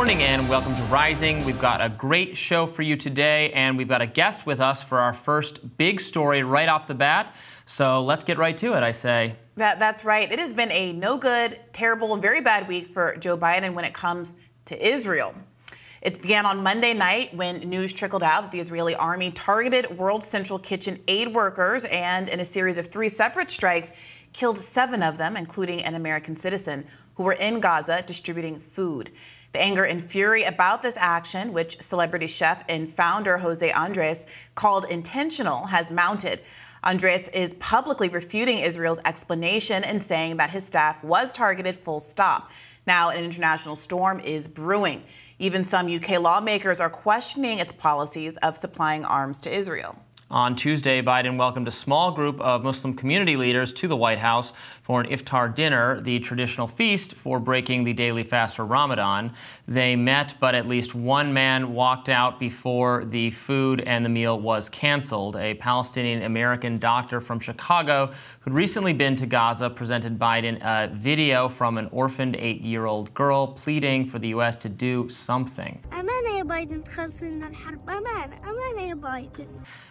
morning and welcome to Rising. We've got a great show for you today, and we've got a guest with us for our first big story right off the bat. So let's get right to it, I say. That's right. It has been a no good, terrible, and very bad week for Joe Biden when it comes to Israel. It began on Monday night when news trickled out that the Israeli army targeted World Central Kitchen aid workers and, in a series of 3 separate strikes, killed 7 of them, including an American citizen, who were in Gaza distributing food. The anger and fury about this action, which celebrity chef and founder José Andrés called intentional, has mounted. Andrés is publicly refuting Israel's explanation and saying that his staff was targeted, full stop. Now, an international storm is brewing. Even some UK lawmakers are questioning its policies of supplying arms to Israel. On Tuesday, Biden welcomed a small group of Muslim community leaders to the White House for an iftar dinner, the traditional feast for breaking the daily fast for Ramadan. They met, but at least one man walked out before the food and the meal was canceled. A Palestinian-American doctor from Chicago who'd recently been to Gaza presented Biden a video from an orphaned 8-year-old girl pleading for the U.S. to do something.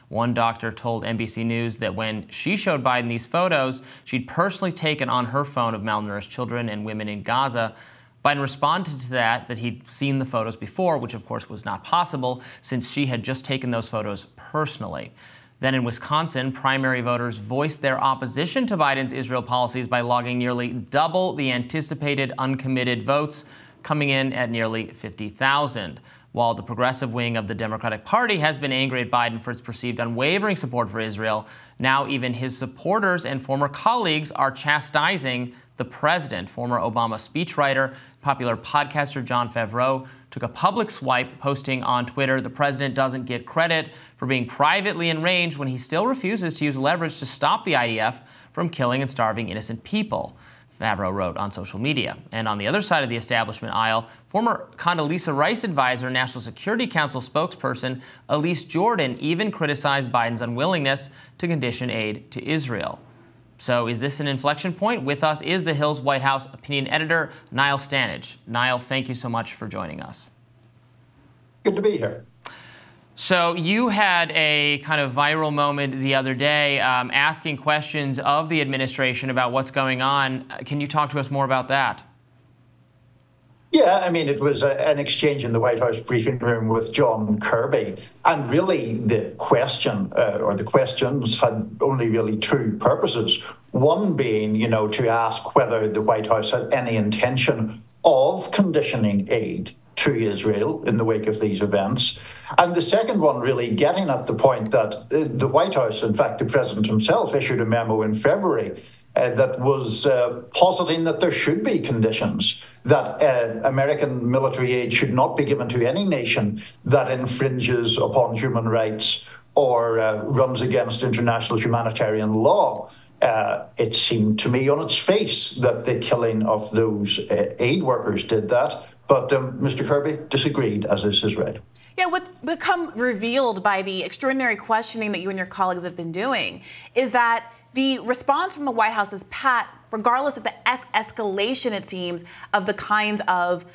One doctor told NBC News that when she showed Biden these photos, she'd personally taken on her phone of malnourished children and women in Gaza. Biden responded to that he'd seen the photos before, which of course was not possible since she had just taken those photos personally. Then in Wisconsin, primary voters voiced their opposition to Biden's Israel policies by logging nearly double the anticipated uncommitted votes, coming in at nearly 50,000. While the progressive wing of the Democratic Party has been angry at Biden for its perceived unwavering support for Israel, now even his supporters and former colleagues are chastising the president. Former Obama speechwriter, popular podcaster Jon Favreau took a public swipe, posting on Twitter, "The president doesn't get credit for being privately enraged when he still refuses to use leverage to stop the IDF from killing and starving innocent people." Favreau wrote on social media. And on the other side of the establishment aisle, former Condoleezza Rice advisor, National Security Council spokesperson Elise Jordan even criticized Biden's unwillingness to condition aid to Israel. So is this an inflection point? With us is the Hill's White House opinion editor, Niall Stanage. Niall, thank you so much for joining us. Good to be here. So you had a kind of viral moment the other day asking questions of the administration about what's going on. Can you talk to us more about that? Yeah, I mean, it was an exchange in the White House briefing room with John Kirby. And really the question or the questions had only really 2 purposes. One being, to ask whether the White House had any intention of conditioning aid to Israel in the wake of these events. And the second one really getting at the point that the White House, in fact, the president himself issued a memo in February that was positing that there should be conditions, that American military aid should not be given to any nation that infringes upon human rights or runs against international humanitarian law. It seemed to me on its face that the killing of those aid workers did that. But Mr. Kirby disagreed, as is his right. Yeah, what's become revealed by the extraordinary questioning that you and your colleagues have been doing is that the response from the White House is pat, regardless of the escalation, it seems, of the kinds of,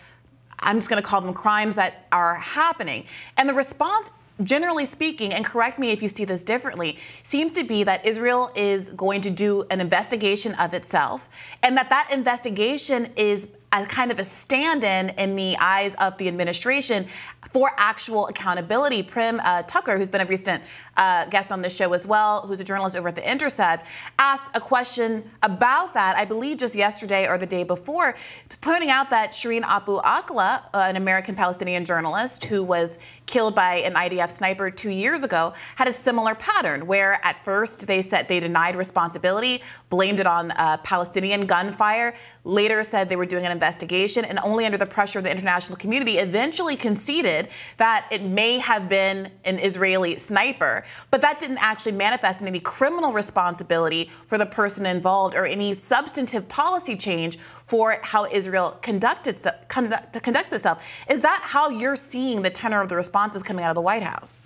I'm just going to call them crimes that are happening. And the response, generally speaking, and correct me if you see this differently, seems to be that Israel is going to do an investigation of itself, and that investigation is a kind of a stand-in in the eyes of the administration for actual accountability. Prim Tucker, who's been a recent guest on this show as well, who's a journalist over at The Intercept, asked a question about that, I believe just yesterday or the day before, pointing out that Shireen Abu Akleh, an American-Palestinian journalist who was killed by an IDF sniper 2 years ago, had a similar pattern where at first they said they denied responsibility, blamed it on Palestinian gunfire, later said they were doing an investigation, and only under the pressure of the international community eventually conceded that it may have been an Israeli sniper. But that didn't actually manifest in any criminal responsibility for the person involved or any substantive policy change for how Israel conducts itself. Is that how you're seeing the tenor of the responses coming out of the White House?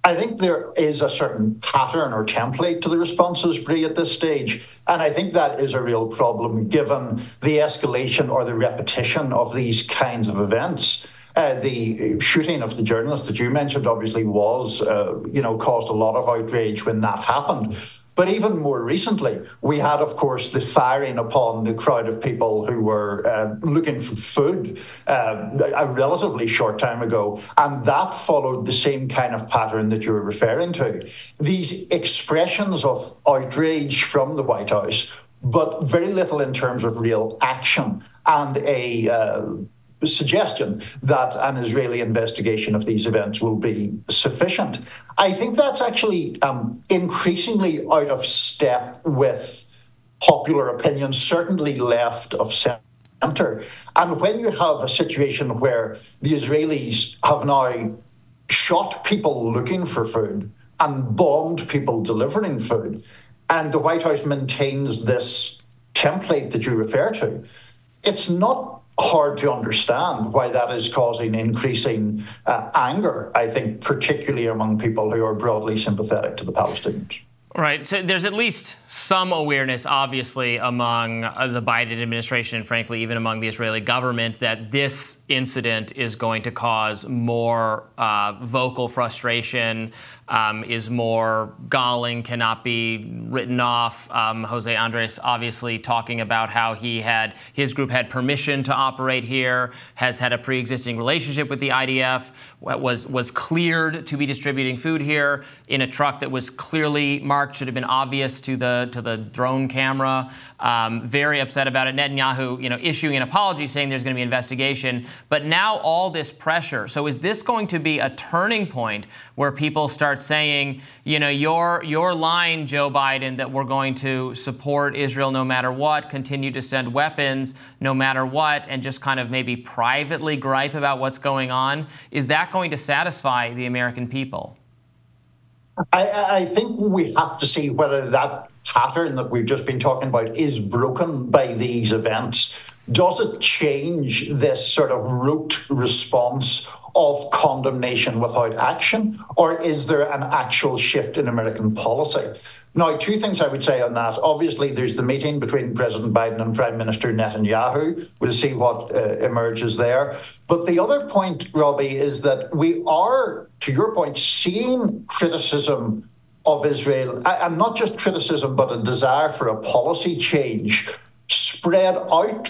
I think there is a certain pattern or template to the responses, Bree, at this stage. And I think that is a real problem given the escalation or the repetition of these kinds of events. The shooting of the journalist that you mentioned obviously was, caused a lot of outrage when that happened. But even more recently, we had, of course, the firing upon the crowd of people who were looking for food a relatively short time ago. And that followed the same kind of pattern that you're referring to. These expressions of outrage from the White House, but very little in terms of real action and a suggestion that an Israeli investigation of these events will be sufficient. I think that's actually increasingly out of step with popular opinion, certainly left of centre. And when you have a situation where the Israelis have now shot people looking for food and bombed people delivering food, and the White House maintains this template that you refer to, it's not hard to understand why that is causing increasing anger, I think, particularly among people who are broadly sympathetic to the Palestinians. Right. So there's at least some awareness, obviously, among the Biden administration and, frankly, even among the Israeli government that this incident is going to cause more vocal frustration, is more galling, cannot be written off. José Andrés obviously talking about how his group had permission to operate here, has had a pre-existing relationship with the IDF, was cleared to be distributing food here in a truck that was clearly marked, should have been obvious to the drone camera. Very upset about it. Netanyahu, issuing an apology saying there's going to be an investigation. But now all this pressure. So is this going to be a turning point where people start saying, your line, Joe Biden, that we're going to support Israel no matter what, continue to send weapons no matter what, and just kind of maybe privately gripe about what's going on? Is that going to satisfy the American people? I think we have to see whether that pattern that we've just been talking about is broken by these events. Does it change this sort of rote response of condemnation without action, or is there an actual shift in American policy? Now, two things I would say on that. Obviously, there's the meeting between President Biden and Prime Minister Netanyahu. We'll see what emerges there. But the other point, Robbie, is that we are, to your point, seeing criticism of Israel, and not just criticism, but a desire for a policy change spread out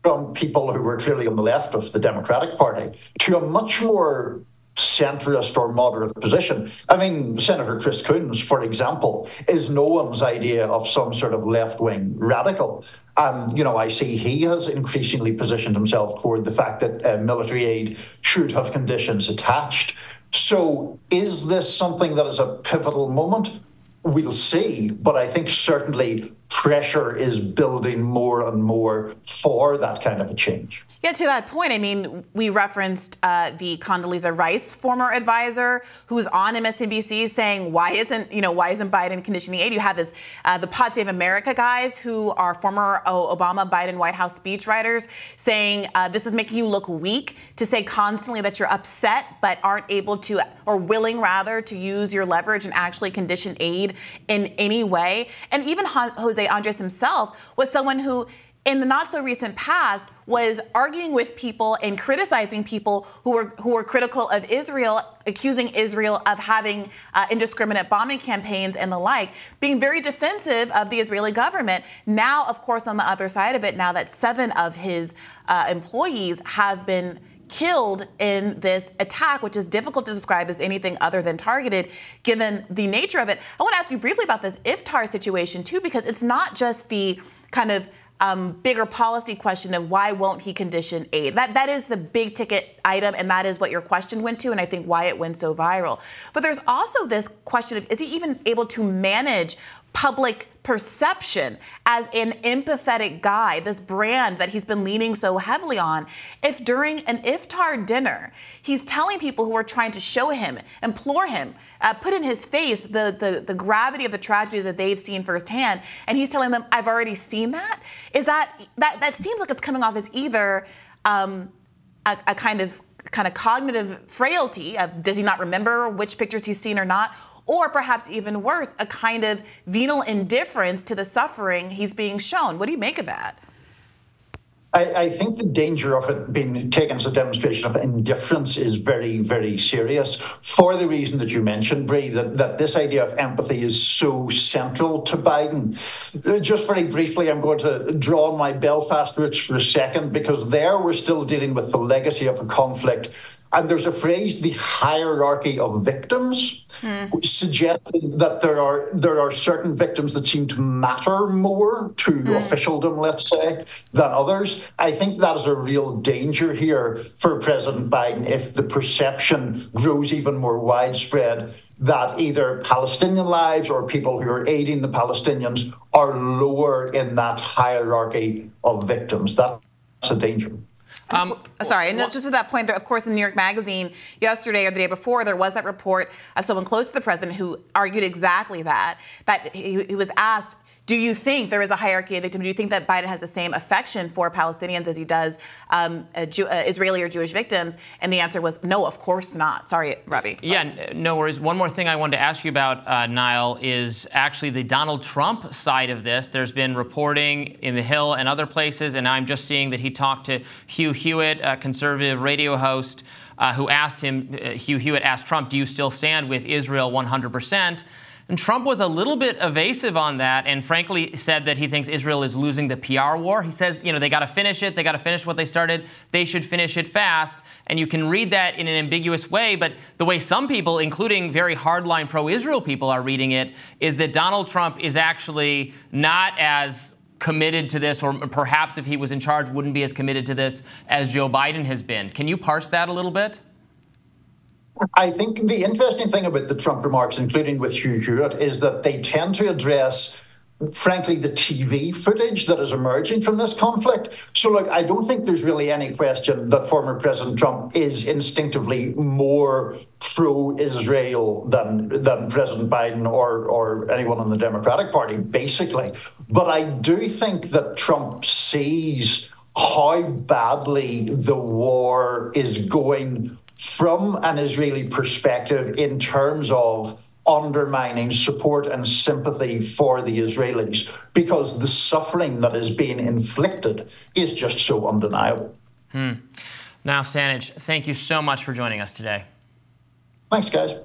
from people who were clearly on the left of the Democratic Party to a much more centrist or moderate position. I mean, Senator Chris Coons, for example, is no one's idea of some sort of left-wing radical. And, I see he has increasingly positioned himself toward the fact that military aid should have conditions attached. So is this something that is a pivotal moment? We'll see, but I think certainly pressure is building more and more for that kind of a change. Yeah, to that point, I mean, we referenced the Condoleezza Rice, former advisor, who was on MSNBC saying, why isn't Biden conditioning aid? You have the Pod Save America guys who are former Obama, Biden White House speechwriters saying this is making you look weak to say constantly that you're upset but aren't able to, or willing rather, to use your leverage and actually condition aid in any way. And even José Andrés himself was someone who, in the not so recent past, was arguing with people and criticizing people who were critical of Israel, accusing Israel of having indiscriminate bombing campaigns and the like, being very defensive of the Israeli government. Now, of course, on the other side of it, now that 7 of his employees have been killed in this attack, which is difficult to describe as anything other than targeted, given the nature of it. I want to ask you briefly about this Iftar situation, too, because it's not just the kind of bigger policy question of why won't he condition aid. That is the big ticket item, and that is what your question went to, and I think why it went so viral. But there's also this question of, is he even able to manage public perception as an empathetic guy, this brand that he's been leaning so heavily on, if during an iftar dinner, he's telling people who are trying to show him, implore him, put in his face the gravity of the tragedy that they've seen firsthand, and he's telling them, I've already seen that? Is that seems like it's coming off as either a kind of kind of cognitive frailty of does he not remember which pictures he's seen or not? Or perhaps even worse, a kind of venal indifference to the suffering he's being shown. What do you make of that? I think the danger of it being taken as a demonstration of indifference is very, very serious for the reason that you mentioned, Bree, that this idea of empathy is so central to Biden. Just very briefly, I'm going to draw on my Belfast roots for a second, because there we're still dealing with the legacy of a conflict. And there's a phrase, the hierarchy of victims, which suggests that there are certain victims that seem to matter more to officialdom, let's say, than others. I think that is a real danger here for President Biden if the perception grows even more widespread that either Palestinian lives or people who are aiding the Palestinians are lower in that hierarchy of victims. That's a danger. Sorry, and just to that point, of course, in New York Magazine yesterday or the day before, there was that report of someone close to the president who argued exactly that he was asked, do you think there is a hierarchy of victims? Do you think that Biden has the same affection for Palestinians as he does Israeli or Jewish victims? And the answer was no, of course not. Sorry, Robbie. Yeah, no worries. One more thing I wanted to ask you about, Niall, is actually the Donald Trump side of this. There's been reporting in The Hill and other places, and I'm just seeing that he talked to Hugh Hewitt, a conservative radio host, who asked him, Hugh Hewitt asked Trump, do you still stand with Israel 100%? And Trump was a little bit evasive on that and frankly said that he thinks Israel is losing the PR war. He says, you know, they got to finish it. They got to finish what they started. They should finish it fast. And you can read that in an ambiguous way. But the way some people, including very hardline pro-Israel people, are reading it is that Donald Trump is actually not as committed to this, or perhaps if he was in charge, wouldn't be as committed to this as Joe Biden has been. Can you parse that a little bit? I think the interesting thing about the Trump remarks, including with Hugh Hewitt, is that they tend to address, frankly, the TV footage that is emerging from this conflict. So, look, I don't think there's really any question that former President Trump is instinctively more pro-Israel than President Biden or anyone in the Democratic Party, basically. But I do think that Trump sees how badly the war is going from an Israeli perspective in terms of undermining support and sympathy for the Israelis, because the suffering that is being inflicted is just so undeniable. Niall Stanage, thank you so much for joining us today. Thanks, guys.